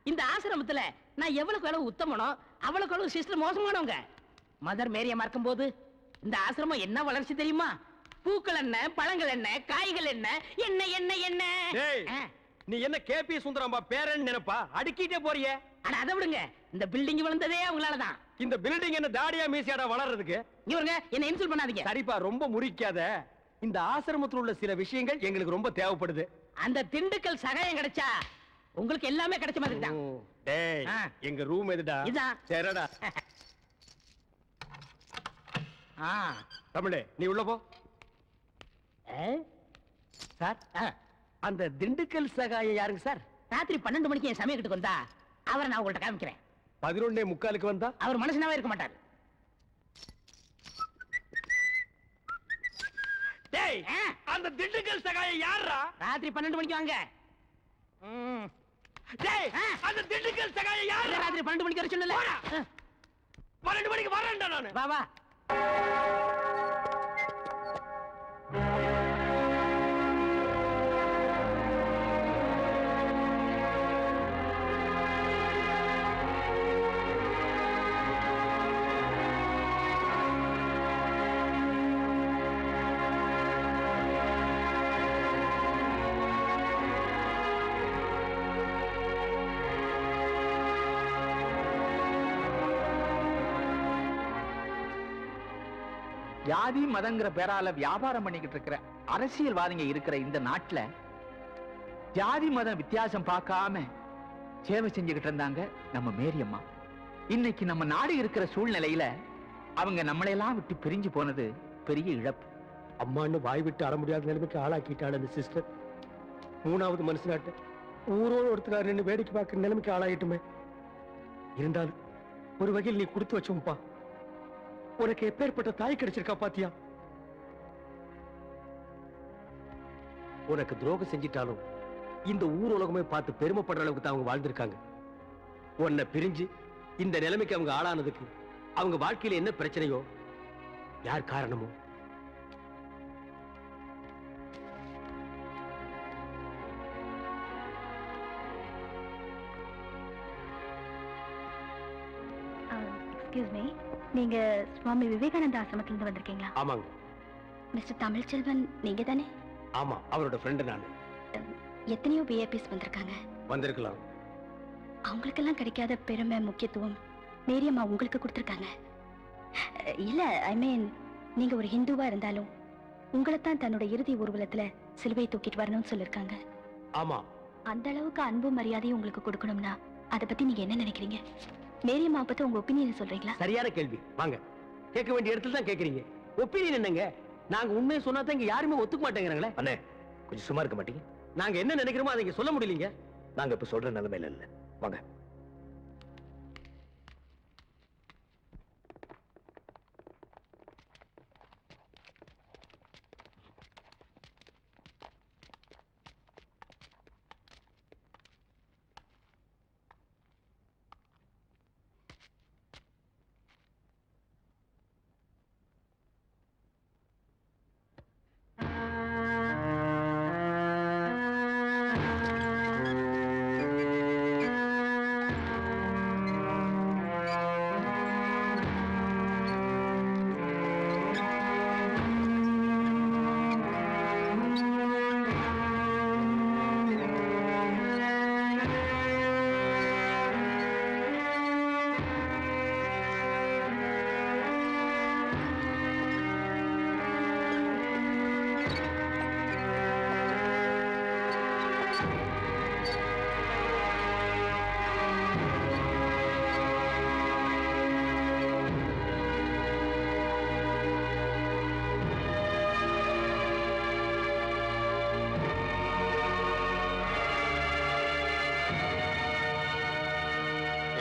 இந்த ஆசிரமத்துல நான் எவ்வளவுக்கு எவ்வளவு உத்தமனோ அவ்வளவுக்கு எவ்வளவு சிஸ்டர் மோசமானவங்க. மதர் மேரி அம்மா இருக்கும்போது இந்த ஆசிரமம் என்ன வளர்ச்சி தெரியுமா? பூக்கள் என்ன, பழங்கள் என்ன, காய்கள் என்ன, என்ன என்ன என்ன. டேய், நீ என்ன கேபி சுந்தரம்பா பேரன் நினைப்பா? அடுக்கிட்டே போறியே. அட அதை விடுங்க, இந்த பில்டிங் விழுந்ததே அவங்களாலதான். இந்த பில்டிங் என்ன தாடியா மீசியாடா வளர்றதுக்கு? இவருங்க என்ன இன்சல்ட் பண்ணாதீங்க. சரிப்பா, ரொம்ப முறிக்காத. இந்த ஆசிரமத்தில் உள்ள சில விஷயங்கள் எங்களுக்கு ரொம்ப தேவைப்படுது. அந்த திண்டுக்கல் சகாயம் கிடைச்சா உங்களுக்கு எல்லாமே கிடைச்ச மாதிரி தான். டேய், எங்க ரூம் எதுடா? இதான். சரிடா. தமிழே, நீ உள்ள போ. சார், அந்த திண்டுக்கல் சகாயம் யாருங்க சார்? ராத்திரி 12 மணிக்கு என் சமயத்துக்கு வந்தா அவரை நான் உங்கள்ட்ட காமிக்கிறேன். 11:45 வந்தா அவர் மனுஷனாவே இருக்க மாட்டார். டேய், அந்த திண்டுக்கல் சகாயம் யாரா? ராத்திரி 12 மணிக்கு வாங்க. டேய், அந்த திண்டுக்கல் சகாயம் யாரா? ராத்திரி 12 மணிக்கு வர சொன்னல. 12 மணிக்கு வரேன்டா நானு. வா வா. ஜாதி மதங்கிற பேரால வியாபாரம் பண்ணிக்கிட்டு இருக்கிற அரசியல்வாதிங்க இருக்கிற இந்த நாட்டுல ஜாதி மதம் வித்தியாசம் பார்க்காம சேவை செஞ்சுக்கிட்டு இருந்தாங்க நம்ம மேரி அம்மா. இன்னைக்கு நம்ம நாடு இருக்கிற சூழ்நிலையில அவங்க நம்மளையெல்லாம் விட்டு பிரிஞ்சு போனது பெரிய இழப்பு. அம்மான்னு வாய் விட்டு அற முடியாத நிலைமைக்கு ஆளாக்கிட்டாள் அந்த சிஸ்டர். 3வது மனுஷனாட்ட ஊரோடு ஒருத்தர் நின்று வேடிக்கை பார்க்கிற நிலைமைக்கு ஆளாயிட்டுமே. இருந்தாலும் ஒரு வகையில் நீ கொடுத்து வச்சோம்பா. உனக்கு எப்பேற்பட்ட தாய் கிடைச்சிருக்கா பாத்தியா? உனக்கு துரோகம் செஞ்சிட்டாலும் இந்த ஊர் உலகமே பார்த்து பெருமைப்படுற அளவுக்கு தான் அவங்க வாழ்ந்திருக்காங்க. உன்னை பிரிஞ்சு இந்த நிலைமைக்கு அவங்க ஆளானதுக்கு அவங்க வாழ்க்கையில என்ன பிரச்சனையோ, யார் காரணமோ, எக்ஸ்கியூஸ் மீ, நீங்க சுவாமி விவேகானந்த ஆசிரமத்துல இருந்து வந்திருக்கீங்களா? ஆமாங்க. மிஸ்டர் தமிழ்ச்செல்வன் நீங்க தானே? ஆமா, அவரோட ஃப்ரெண்ட் நான். எத்தனையோ விஐபிஸ் வந்திருக்காங்க. வந்திருக்கலாம். அவங்களுக்கெல்லாம் கிடைக்காத பெருமை முக்கியத்துவம் மேரி அம்மா உங்களுக்கு கொடுத்திருக்காங்க. இல்ல, ஐ மீன், நீங்க ஒரு ஹிந்துவா இருந்தாலும் உங்களைத்தான் தன்னோட இறுதி ஊர்வலத்துல சிலுவை தூக்கிட்டு வரணும்னு சொல்லிருக்காங்க. ஆமா. அந்த அளவுக்கு அன்பு மரியாதையும் உங்களுக்கு கொடுக்கணும்னா அதை பத்தி நீங்க என்ன நினைக்கிறீங்க? மேரி அம்மா பத்தி உங்க ஒப்பீனியன் சொல்றீங்களா? சரியான கேள்வி. வாங்க, கேட்க வேண்டிய இடத்துல தான் கேக்குறீங்க. ஒப்பீனியன் என்னங்க? நாங்க உண்மையை சொன்னா தான் இங்க யாருமே ஒத்துக்க மாட்டேங்கிறாங்களே. அண்ணே, கொஞ்சம் சும்மா இருக்க மாட்டீங்க? நாங்க என்ன நினைக்கிறோமோ அதை இங்க சொல்ல முடியலீங்க. நாங்க இப்ப சொல்ற நிலைமையில இல்ல. வாங்க.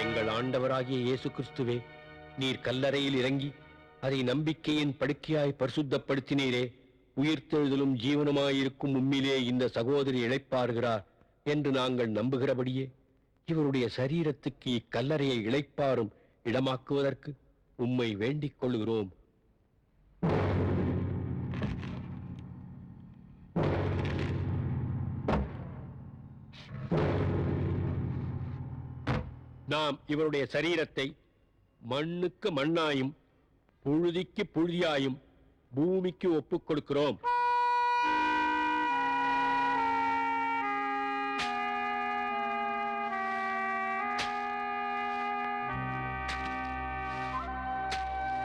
எங்கள் ஆண்டவராகிய இயேசு கிறிஸ்துவே, நீர் கல்லறையில் இறங்கி அதை நம்பிக்கையின் படுக்கையாய் பரிசுத்தப்படுத்தினீரே. உயிர்த்தெழுதலும் ஜீவனுமாயிருக்கும் உம்மிலே இந்த சகோதரி இளைப்பாறுகிறார் என்று நாங்கள் நம்புகிறபடியே இவருடைய சரீரத்துக்கு இக்கல்லறையை இளைப்பாறும் இடமாக்குவதற்கு உம்மை வேண்டிக் கொள்கிறோம். நாம் இவருடைய சரீரத்தை மண்ணுக்கு மண்ணாயும் புழுதிக்கு புழுதியாயும் பூமிக்கு ஒப்புக் கொடுக்கிறோம்.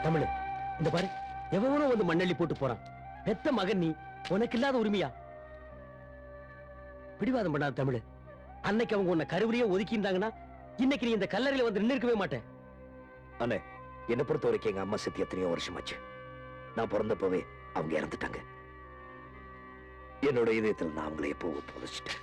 தமிழ், இந்த பாரு, எவனோ வந்து மண்ணள்ளி போட்டு போறான். பெத்த மகன் நீ, உனக்கு இல்லாத உரிமையா? பிடிவாதம் பண்ணாத தமிழ். அன்னைக்கு அவங்க உன்னை கருவறையே ஒதுக்கி இருந்தாங்கன்னா இன்னைக்கு நீ இந்த கல்லறையில வந்து நின்னுக்கவே மாட்டேன். அண்ணே, என்னை பொறுத்த வரைக்கும் எங்க அம்மா செத்து எத்தனையோ வருஷமாச்சு. நான் பிறந்தப்பவே அவங்க இறந்துட்டாங்க. என்னோட இதயத்தில் நான் அவங்களை எப்போ புதைச்சிட்டேன்.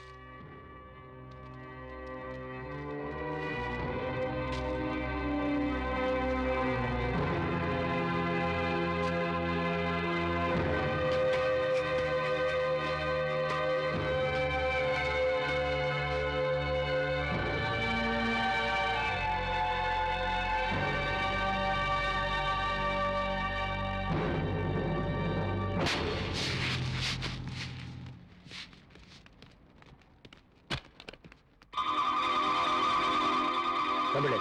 தமிழ்,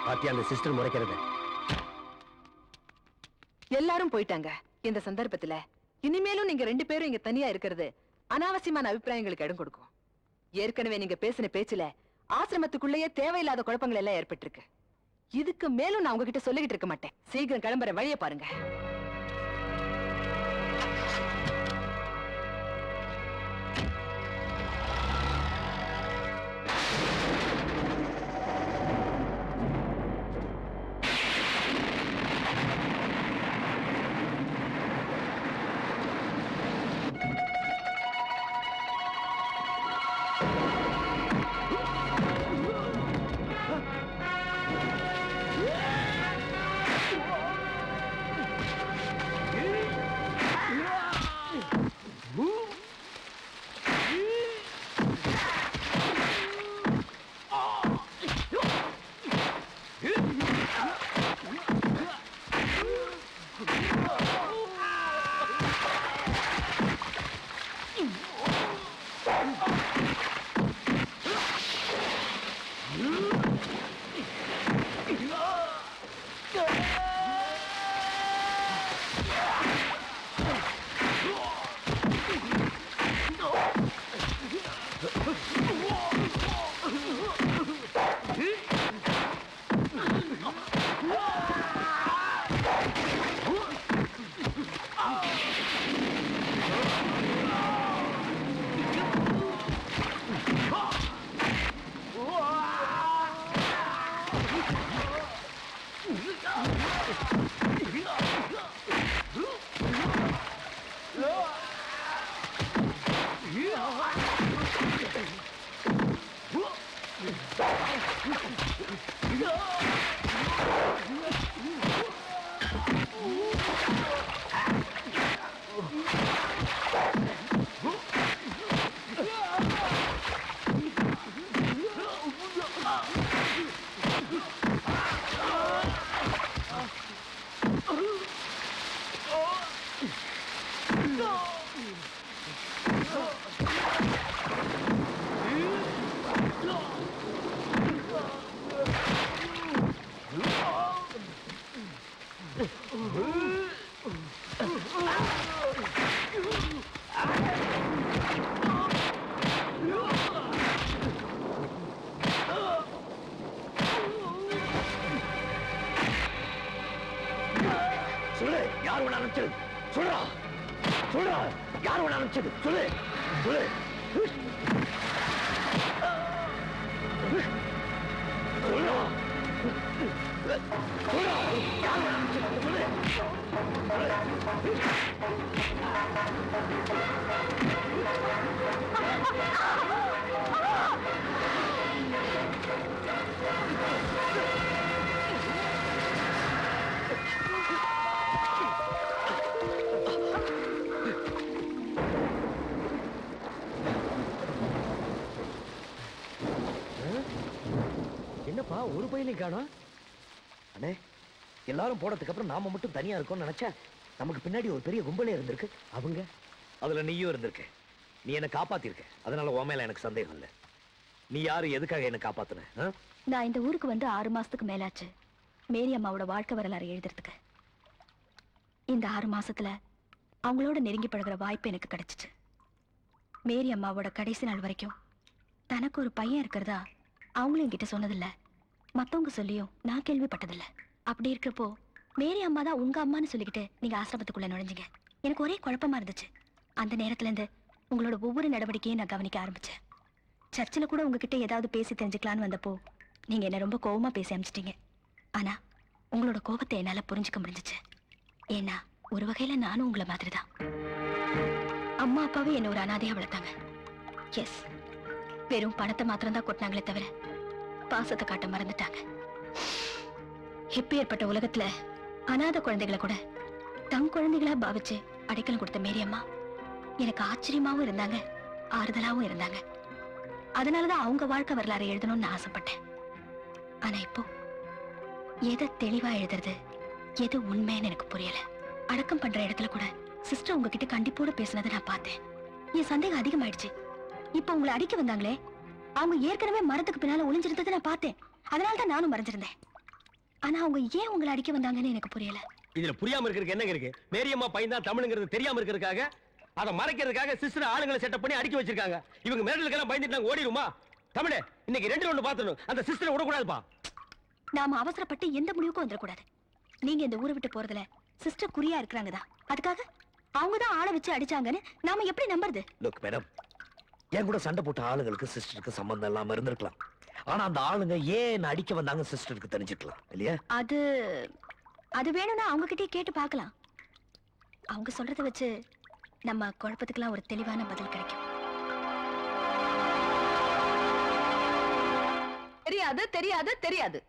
பாத்தியா அந்த சிஸ்டர் முறைக்கிறது? எல்லாரும் போயிட்டாங்க. இந்த சந்தர்ப்பத்துல இனிமேலும் நீங்க 2 பேரும் இங்க தனியா இருக்கிறது அனாவசியமான அபிப்பிராயங்களுக்கு இடம் கொடுக்கும். ஏற்கனவே நீங்க பேசின பேச்சுல ஆசிரமத்துக்குள்ளேயே தேவையில்லாத குழப்பங்கள் எல்லாம் ஏற்பட்டிருக்கு. இதுக்கு மேலும் நான் உங்ககிட்ட சொல்லிக்கிட்டு இருக்க மாட்டேன். சீக்கிரம் கிளம்புற வழியை பாருங்க. சொல்லு, யார் உன்னை அனுப்பிச்சது? சொல்றா, சொல்றா, யார் உன்னை அனுப்பிச்சது? சொல்லு, சொல்லு. சொல்றா, சொல்றா, யார் உன்னை அனுப்பிச்சது? சொல்லு. சொல்லு. என்னப்பா ஒரு பையிலையும் காணோம்? அண்ணே, எல்லாரும் போனதுக்கு அப்புறம் நாம மட்டும் தனியா இருக்கோம்னு நினைச்சா நமக்கு பின்னாடி ஒரு பெரிய கும்பலே இருந்திருக்கு. அவங்க அதுல நீயும் இருந்திருக்க. நீ என்ன காப்பாத்திருக்க, அதனால உன் மேல எனக்கு சந்தேகம் இல்லை. நீ யாரு, எதுக்காக என்ன காப்பாத்துன? நான் இந்த ஊருக்கு வந்து 6 மாசத்துக்கு மேலாச்சு மேரி அம்மாவோட வாழ்க்கை வரலாறு எழுதுறதுக்கு. இந்த 6 மாசத்துல அவங்களோட நெருங்கி பழகுற வாய்ப்பு எனக்கு கிடைச்சிச்சு. மேரி அம்மாவோட கடைசி நாள் வரைக்கும் தனக்கு ஒரு பையன் இருக்கிறதா அவங்களும் என்கிட்ட சொன்னதில்ல, மத்தவங்க சொல்லியும் நான் கேள்விப்பட்டதில்ல. அப்படி இருக்கிறப்போ மேரி அம்மா தான் உங்க அம்மான்னு சொல்லிக்கிட்டு நீங்க ஆசிரமத்துக்குள்ள நுழைஞ்சிங்க. எனக்கு ஒரே குழப்பமா இருந்துச்சு. அந்த நேரத்துல இருந்து உங்களோட ஒவ்வொரு நடவடிக்கையும் நான் கவனிக்க ஆரம்பிச்சேன். சர்ச்சில் கூட உங்ககிட்ட ஏதாவது பேசி தெரிஞ்சுக்கலான்னு வந்தப்போ நீங்க என்ன ரொம்ப கோவமா பேசி அனுப்பிச்சிட்டீங்க. ஆனா உங்களோட கோபத்தை என்னால புரிஞ்சுக்க முடிஞ்சிச்சு. ஏன்னா ஒரு வகையில நானும் உங்களை மாதிரிதான். அம்மா அப்பாவே என்ன ஒரு அனாதையா வளர்த்தாங்க. எஸ், வெறும் பணத்தை மாத்திரம் தான் கொட்டினாங்களே தவிர பாசத்தை காட்ட மறந்துட்டாங்க. எப்பேற்பட்ட உலகத்துல அனாதை குழந்தைகளை கூட தம் குழந்தைகளா பாவிச்சு அடைக்கலம் கொடுத்த மேரி அம்மா எனக்கு ஆச்சரியமாவும் இருந்தாங்க, ஆறுதலாவும் இருந்தாங்க. அதனாலதான் அவங்க வாழ்க்கை வரலாறு எழுதணும்னு நான் ஆசைப்பட்டேன். ஆனா இப்போ எதை தெளிவா எழுதுறது, எது உண்மைன்னு எனக்கு புரியல. அடக்கம் பண்ற இடத்துல கூட சிஸ்டர் உங்ககிட்ட கண்டிப்போட பேசினதை நான் பார்த்தேன். என் சந்தேகம் அதிகமாயிடுச்சு. இப்ப உங்களை அடிக்க வந்தாங்களே, அவங்க ஏற்கனவே மரத்துக்கு பின்னால ஒளிஞ்சிருந்ததை நான் பார்த்தேன். அதனாலதான் நானும் மறைஞ்சிருந்தேன். ஆனா அவங்க ஏன் உங்களை அடிக்க வந்தாங்கன்னு எனக்கு புரியல. இதுல புரியாம இருக்கிறதுக்கு என்ன இருக்கு? மேரியம்மா பையன் தான் தமிழ்ங்கிறது தெரியாம இருக்கிறதுக்காக, அதை மறைக்கிறதுக்காக சிஸ்டர் ஆளுங்களை செட்டப் பண்ணி அடிக்க வச்சிருக்காங்க. இவங்க மிரட்டலுக்கெல்லாம் பயந்துட்டு நாங்க ஓடிடுமா? தமிழே, இன்னைக்கு 2 பாத்துறோம். அந்த சிஸ்டரை விடக்கூடாதுப்பா. நாம அவசரப்பட்டு எந்த முடிவுக்கும் வந்துடக்கூடாது. நீங்க இந்த ஊரை விட்டு போறதுல சிஸ்டர் குறியா இருக்கிறாங்கதான். அதுக்காக அவங்கதான் ஆளை வச்சு அடிச்சாங்கன்னு நாம எப்படி நம்புறது? லுக் மேடம், என் கூட சண்டை போட்ட ஆளுங்களுக்கு சிஸ்டருக்கு சம்பந்தம் இல்லாம இருந்திருக்கலாம். ஆனா அந்த ஆளுங்க ஏன் அடிக்க வந்தாங்க சிஸ்டருக்கு தெரிஞ்சுக்கலாம் இல்லையா? அது வேணும்னா அவங்க கிட்டே கேட்டு பார்க்கலாம். அவங்க சொல்றத வச்சு நம்ம குழப்பத்துக்கெல்லாம் ஒரு தெளிவான பதில் கிடைக்கும். தெரியாது தெரியாது தெரியாது.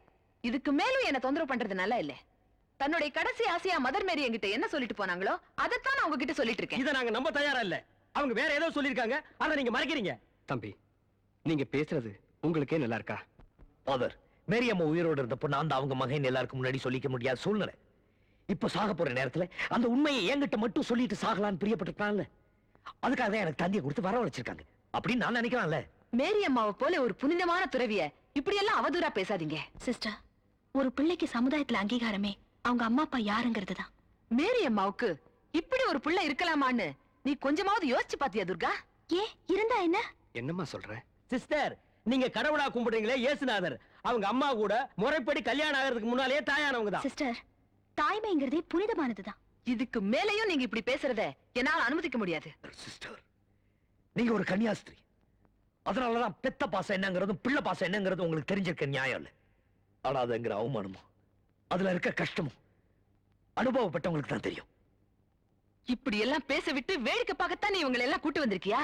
இதுக்கு மேலும் என்ன தொந்தரவு பண்றது நல்லா இல்ல. தன்னுடைய கடைசி ஆசையா மதர் மேரி என்கிட்ட என்ன சொல்லிட்டு போனாங்களோ அதைத்தான் நான் உங்ககிட்ட சொல்லிட்டு இருக்கேன். இதை நாங்க நம்ப தயாரா இல்ல. அவங்க வேற ஏதோ சொல்லிருக்காங்க, அதை நீங்க மறைக்கிறீங்க. தம்பி, நீங்க பேசுறது உங்களுக்கே நல்லா இருக்கா? ஃபாதர், மேரி அம்மா உயிரோடு இருந்தப்போ நான் தான் அவங்க மகன் எல்லாருக்கும் முன்னாடி சொல்லிக்க முடியாத சூழ்நிலை. இப்ப சாக போற நேரத்துல அந்த உண்மையை என்கிட்ட மட்டும் சொல்லிட்டு சாகலான்னு பிரியப்பட்டிருக்கான்ல, அதுக்காக தான் எனக்கு தந்தியை கொடுத்து வரவழைச்சிருக்காங்க அப்படின்னு நான் நினைக்கலாம்ல. மேரி அம்மாவை போல ஒரு புனிதமான துறவிய இப்படி எல்லாம் அவதூறா பேசாதீங்க. சிஸ்டர், ஒரு பிள்ளைக்கு சமுதாயத்துல அங்கீகாரமே அவங்க அம்மா அப்பா யாருங்கிறதுதான். மேரி அம்மாவுக்கு இப்படி ஒரு பிள்ளை இருக்கலாமான்னு நீ கொஞ்சமாவது யோசிச்சு பாத்தியா துர்கா? இருந்தா என்ன? என்னம்மா சொல்ற? சிஸ்டர், நீங்க கடவுளா கும்பிடுறீங்களே இயேசுநாதர், அவங்க அம்மா கூட முறைப்படி கல்யாணம் ஆகிறதுக்கு முன்னாலே தாயானவங்க தான். சிஸ்டர், தாய்மைங்கிறதே புனிதமானதுதான். இதுக்கு மேலையும் நீங்க இப்படி பேசுறத என்னால அனுமதிக்க முடியாது. சிஸ்டர், நீங்க ஒரு கன்னியாஸ்திரி. அதனாலதான் பெத்த பாசம் என்னங்கிறதும் பிள்ளை பாசம் என்னங்கிறதும் உங்களுக்கு தெரிஞ்சிருக்க நியாயம் இல்ல. ஆனா அதுங்கிற அவமானமும் அதுல இருக்க கஷ்டமும் அனுபவப்பட்டவங்களுக்கு தான் தெரியும். இப்படி எல்லாம் பேச விட்டு வேடிக்கை பார்க்கத்தான் நீ இவங்களை எல்லாம் கூட்டு வந்திருக்கியா?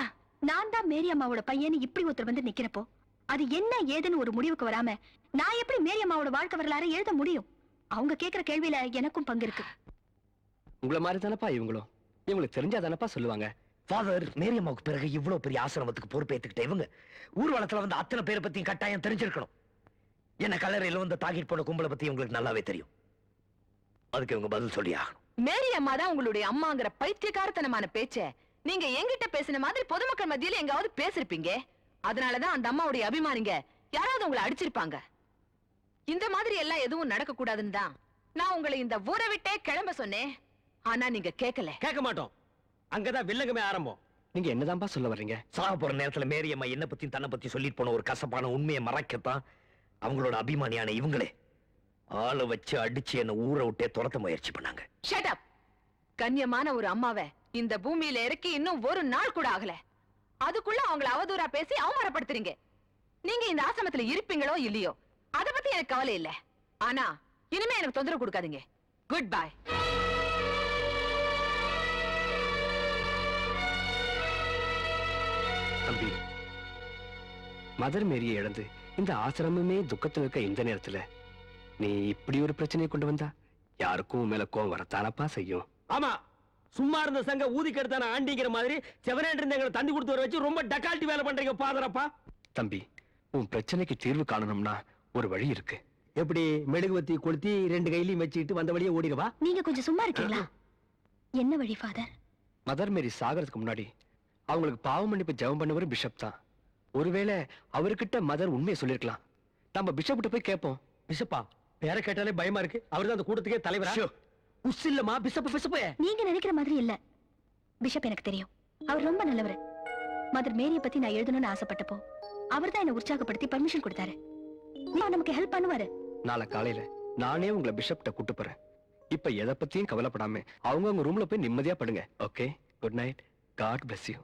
நான் தான் மேரி அம்மாவோட பையன் இப்படி ஒருத்தர் வந்து நிக்கிறப்போ அது என்ன ஏதுன்னு ஒரு முடிவுக்கு வராம நான் எப்படி மேரி அம்மாவோட வாழ்க்கை வரலாறு எழுத முடியும்? அவங்க கேக்குற கேள்வியில எனக்கும் பங்கு இருக்கு. உங்களை மாதிரி தானப்பா இவங்களும். இவங்களுக்கு தெரிஞ்சாதானப்பா சொல்லுவாங்க. ஃபாதர், மேரி அம்மாவுக்கு பிறகு இவ்வளவு பெரிய ஆசிரமத்துக்கு பொறுப்பேற்றுக்கிட்ட இவங்க ஊர்வலத்துல வந்து அத்தனை பேரை பத்தியும் கட்டாயம் தெரிஞ்சிருக்கணும். என்ன கல்லறையில வந்து தாக்கிட்டு போன கும்பலை பத்தி உங்களுக்கு நல்லாவே தெரியும். அதுக்கு இவங்க பதில் சொல்லி ஆகணும். மேரி அம்மா தான் உங்களுடைய அம்மாங்கிற பைத்தியக்காரத்தனமான பேச்ச நீங்க என்கிட்ட பேசின மாதிரி பொதுமக்கள் மத்தியில எங்காவது பேசிருப்பீங்க. அதனாலதான் அந்த அம்மாவுடைய அபிமானிங்க யாராவது உங்களை அடிச்சிருப்பாங்க. இந்த மாதிரி எல்லாம் எதுவும் நடக்க கூடாதுன்னு தான் நான் உங்களை இந்த ஊரை விட்டே கிளம்ப சொன்னேன். ஆனா நீங்க கேட்கல. கேட்க மாட்டோம். அங்கதான் வில்லங்கமே ஆரம்பம். நீங்க என்னதான்பா சொல்ல வர்றீங்க? சாக போற நேரத்துல மேரி அம்மா என்ன பத்தி தன்னை பத்தி சொல்லிட்டு போன ஒரு கசப்பான உண்மையை மறைக்கத்தான் அவங்களோட அபிமானியான இவங்களே ஆளை வச்சு அடிச்சு என்ன ஊரை விட்டே துரத்த முயற்சி பண்ணாங்க. Shut up. கண்ணியமான ஒரு அம்மாவை இந்த பூமியில இறக்கி இன்னும் ஒரு நாள் கூட ஆகல. அதுக்குள்ள அவங்கள அவதூறா பேசி அவமானப்படுத்துறீங்க. நீங்க இந்த ஆசிரமத்துல இருப்பீங்களோ இல்லையோ அத பத்தி எனக்கு கவலை இல்ல. ஆனா இனிமே எனக்கு தொந்தரவு கொடுக்காதீங்க. Good bye. தம்பி, மதர் மேரியை இழந்து இந்த ஆசிரமமே துக்கத்துல இருக்க இந்த நேரத்துல நீ இப்படி ஒரு பிரச்சனையை கொண்டு வந்தா யாருக்கும் மேல கோவம் வரத்தானப்பா செய்யும். ஆமா, சும்மா இருந்த சங்க ஊதி கெடுத்தான ஆண்டிங்கிற மாதிரி செவனேன் இருந்து எங்களை தந்தி கொடுத்து வர வச்சு ரொம்ப டக்கால்ட்டி வேலை பண்றீங்க பாதரப்பா. தம்பி, உன் பிரச்சனைக்கு தீர்வு காணணும்னா ஒரு வழி இருக்கு. எப்படி மெழுகுவத்தி கொளுத்தி 2 கையிலையும் வச்சுக்கிட்டு வந்த வழியே ஓடிடுவா? நீங்க கொஞ்சம் சும்மா இருக்கீங்களா? என்ன வழி ஃபாதர்? மதர் மேரி சாகிறதுக்கு முன்னாடி அவங்களுக்கு பாவ மன்னிப்பு ஜெபம் பண்ணவர் பிஷப் தான். ஒருவேளை அவர்கிட்ட மதர் உண்மையை சொல்லிருக்கலாம். நம்ம பிஷப் கிட்ட போய் கேட்போம். பிஷப்பா? பேரை கேட்டாலே பயமா இருக்கு. அவர்தான் அந்த கூட்டத்துக்கே தலைவரா? உஸ் இல்லம்மா, பிஷப். நீங்க நினைக்கிற மாதிரி இல்ல. பிஷப் எனக்கு தெரியும். அவர் ரொம்ப நல்லவர். மதர் மேரிய பத்தி நான் எழுதணும்னு ஆசைப்பட்டப்போ அவர்தான் என்ன உற்சாகப்படுத்தி பர்மிஷன் கொடுத்தாரு. நமக்கு ஹெல்ப் பண்ணுவாரு. நாளை காலையில நானே உங்களை பிஷப்ட்ட கூட்டு போறேன். இப்ப எதை பத்தியும் கவலைப்படாம அவங்க ரூம்ல போய் நிம்மதியா படுங்க. Okay, good night. God bless you.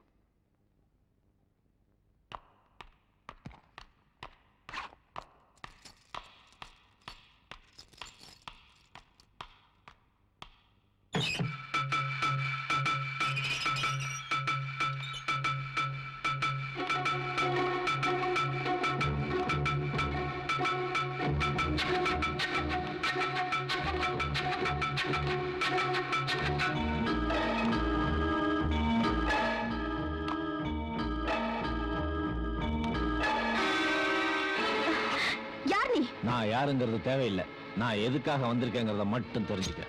நான் யாருங்கிறது தேவையில்லை. நான் எதுக்காக வந்திருக்கேங்கிறத மட்டும் தெரிஞ்சுக்க.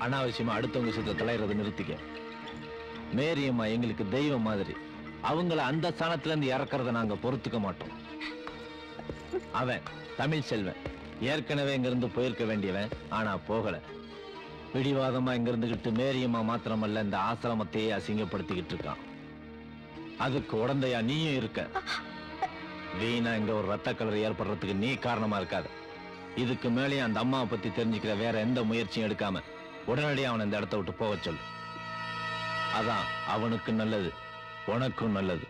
அனாவசியமா அடுத்தவங்க விஷயத்தை தலையிறத நிறுத்திக்க. மேரியம்மா எங்களுக்கு தெய்வம் மாதிரி. அவங்கள அந்த ஸ்தானத்துல இருந்து இறக்குறத நாங்க பொறுத்துக்க மாட்டோம். அவன் தமிழ் செல்வன். ஏற்கனவே இங்கிருந்து போயிருக்க வேண்டியவன், ஆனா போகல. பிடிவாதமா இங்க இருந்துகிட்டு மேரியம்மா மாத்திரமல்ல இந்த ஆசிரமத்தையே அசிங்கப்படுத்திக்கிட்டு இருக்கான். அதுக்கு உடந்தையா நீயும் இருக்க. வீணா இங்க ஒரு ரத்த கலரை ஏற்படுறதுக்கு நீ காரணமா இருக்காது. இதுக்கு மேலே அந்த அம்மாவை பத்தி தெரிஞ்சுக்கிற வேற எந்த முயற்சியும் எடுக்காம உடனடியாக அவனை இந்த இடத்த விட்டு போக சொல்லு. அதான் அவனுக்கு நல்லது, உனக்கும் நல்லது.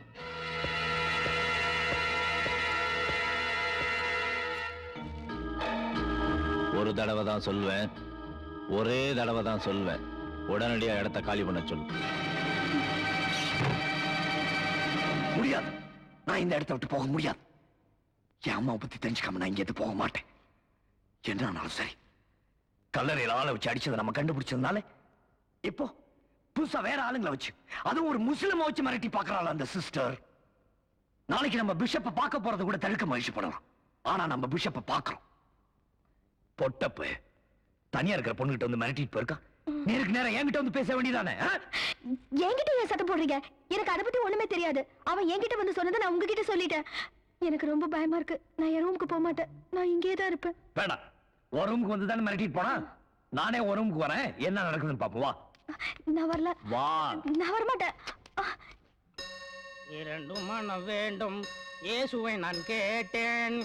ஒரு தடவை தான் சொல்வேன், ஒரே தடவை தான் சொல்வேன். உடனடியா இடத்த காலி பண்ண சொல்லு. முடியாது. நான் இந்த இடத்தை விட்டு போக முடியாது. என் அம்மாவை பத்தி தெரிஞ்சுக்காம நான் இங்க போக மாட்டேன். என்னாலும் சரி. கல்லறையில ஆளை வச்சு அடிச்சதை நம்ம கண்டுபிடிச்சதுனால இப்போ புதுசா வேற ஆளுங்களை வச்சு, அதுவும் ஒரு முஸ்லிம் வச்சு மிரட்டி பாக்குறாள் அந்த சிஸ்டர். நாளைக்கு நம்ம பிஷப்பை பார்க்க போறதை கூட தடுக்க முயற்சி பண்ணலாம். ஆனா நம்ம பிஷப்பை பார்க்கிறோம். பொட்டப்பு தனியா இருக்கிற பொண்ணுகிட்ட வந்து மிரட்டிட்டு போயிருக்கா. நேருக்கு நேரம் என்கிட்ட வந்து பேச வேண்டியதானே? என்கிட்ட ஏன் சத்தம் போடுறீங்க? எனக்கு அதை பத்தி ஒண்ணுமே தெரியாது. அவன் என்கிட்ட வந்து சொன்னதை நான் உங்ககிட்ட சொல்லிட்டேன். எனக்கு ரொம்ப பயமா இருக்கு. நான் என் ரூமுக்கு போக மாட்டேன். நான் இங்கே தான் இருப்பேன். வேண்டாம். ஒரு ரூமுக்கு வந்து தானே மிரட்டிட்டு போனா. நானே ஒரு ரூமுக்கு வரேன். என்ன நடக்குதுன்னு பாப்போம். வா. நான் வரல. வா. நான் வர மாட்டேன். இரண்டு மனம் வேண்டும் இயேசுவை நான் கேட்டேன்.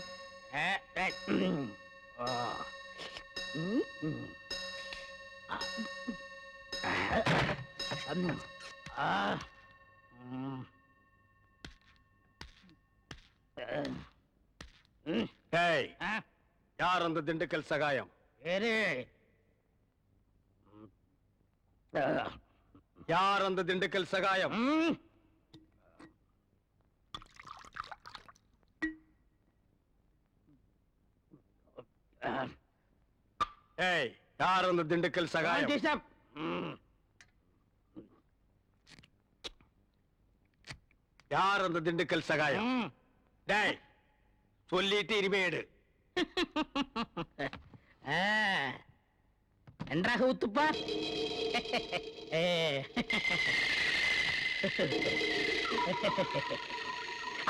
யார் அந்த திண்டுக்கல் சகாயம்? யார் அந்த திண்டுக்கல் சகாயம்? யார் அந்த திண்டுக்கல் சகாயம்? யார் அந்த திண்டுக்கல் சகாயம்? டேய், சொல்லிட்டு இனிமேடு நன்றாக ஊத்துப்பா.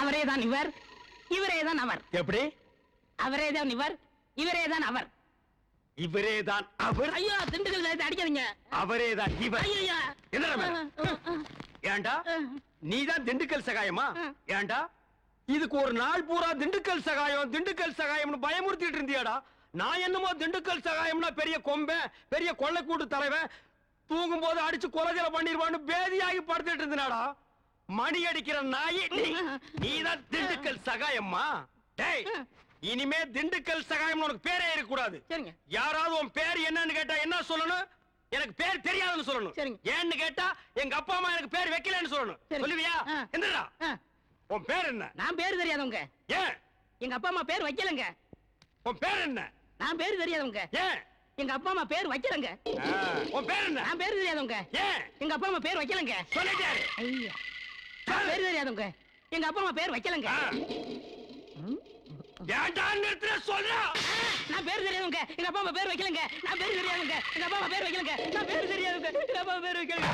அவரேதான் இவர், இவரேதான் அவர். எப்படி? அவரேதான் இவர், இவரேதான் அவர். இவரேதான் அவர்? ஐயோ, திண்டுக்கல் அடிக்காதீங்க. அவரேதான் இவர். ஐயா, ஏண்டா நீதான் திண்டுக்கல் சகாயமா? ஏண்டா இதுக்கு ஒரு நாள் பூரா திண்டுக்கல் சகாயம் திண்டுக்கல் சகாயம்னு பயமுறுத்திட்டு இருந்தியாடா? நான் என்னமோ திண்டுக்கல் சகாயம்னா பெரிய கொம்பன், பெரிய கொள்ளைக்கூட்டு தலைவன், தூங்கும் போது அடிச்சு கொலைகளை பண்ணிடுவான்னு பேதியாகி படுத்துட்டு இருந்தாடா. மணி அடிக்கிற நாய் நீதான் திண்டுக்கல் சகாயம்மா? டேய், இனிமே திண்டுக்கல் சகாயம் உனக்கு பேரே இருக்க கூடாது. யாராவது உன் பேர் என்னன்னு கேட்டா என்ன சொல்லணும்? எனக்கு பேர் தெரியாதுன்னு சொல்லணும். ஏன்னு கேட்டா எங்க அப்பா அம்மா எனக்கு பேர் வைக்கலன்னு சொல்லணும். சொல்லுவியா? என்னடா உன் பேர் என்ன? நான் பேர் தெரியாதவங்க. ஏன்? எங்க அப்பா அம்மா பேர் வைக்கலங்க. உன் பேர் என்ன? நான் பேர் தெரியாதவங்க. ஏன்? எங்க அப்பா அம்மா பேர் வைக்கலங்க. உன் பேர் என்ன? நான் பேர் தெரியாதவங்க. ஏன்? எங்க அப்பா அம்மா பேர் வைக்கலங்க. சொல்லிட்டாரு. ஐயா, பேர் தெரியாதவங்க. எங்க அப்பா அம்மா பேர் வைக்கலங்க. ஏன்டா நிறுத்துற சொல்றா? நான் பேர் தெரியாதுங்க. எங்க அப்பா அம்மா பேர் வைக்கலங்க. நான் பேர் தெரியாதுங்க. எங்க அப்பா அம்மா பேர் வைக்கலங்க. நான் பேர் தெரியாதுங்க. எங்க அப்பா அம்மா பேர் வைக்கலங்க.